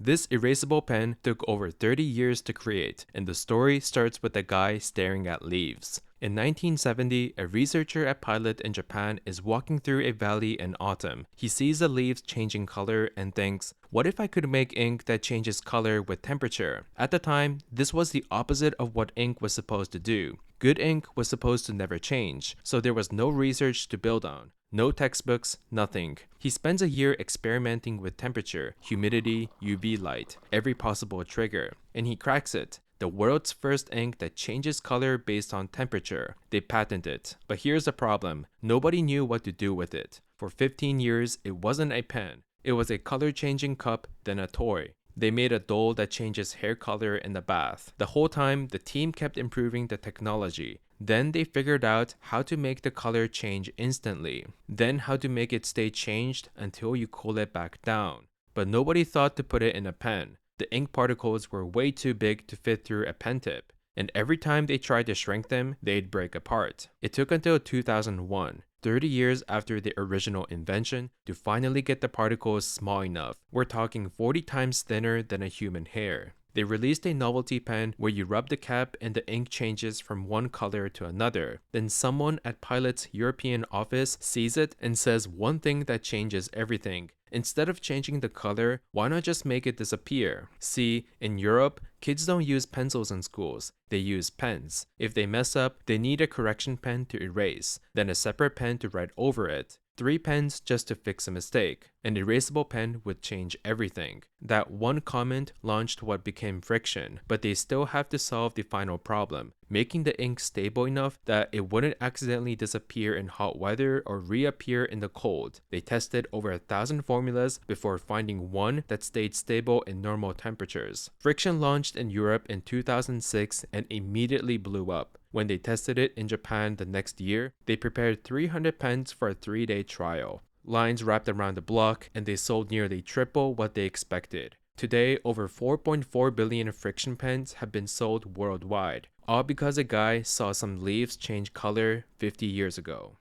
This erasable pen took over 30 years to create, and the story starts with a guy staring at leaves. In 1970, a researcher at Pilot in Japan is walking through a valley in autumn. He sees the leaves changing color and thinks, what if I could make ink that changes color with temperature? At the time, this was the opposite of what ink was supposed to do. Good ink was supposed to never change, so there was no research to build on. No textbooks, nothing. He spends a year experimenting with temperature, humidity, UV light, every possible trigger, and he cracks it. The world's first ink that changes color based on temperature. They patent it. But here's the problem. Nobody knew what to do with it. For 15 years, it wasn't a pen. It was a color-changing cup, then a toy. They made a doll that changes hair color in the bath. The whole time, the team kept improving the technology. Then they figured out how to make the color change instantly. Then how to make it stay changed until you cool it back down. But nobody thought to put it in a pen. The ink particles were way too big to fit through a pen tip, and every time they tried to shrink them, they'd break apart. It took until 2001, 30 years after the original invention, to finally get the particles small enough. We're talking 40 times thinner than a human hair. They released a novelty pen where you rub the cap and the ink changes from one color to another. Then someone at Pilot's European office sees it and says one thing that changes everything. Instead of changing the color, why not just make it disappear? See, in Europe, kids don't use pencils in schools. They use pens. If they mess up, they need a correction pen to erase, then a separate pen to write over it. 3 pens just to fix a mistake. An erasable pen would change everything. That one comment launched what became Frixion, but they still have to solve the final problem, making the ink stable enough that it wouldn't accidentally disappear in hot weather or reappear in the cold. They tested over 1,000 formulas before finding one that stayed stable in normal temperatures. Frixion launched in Europe in 2006 and immediately blew up. When they tested it in Japan the next year, they prepared 300 pens for a 3-day trial. Lines wrapped around the block, and they sold nearly triple what they expected. Today, over 4.4 billion Frixion pens have been sold worldwide, all because a guy saw some leaves change color 50 years ago.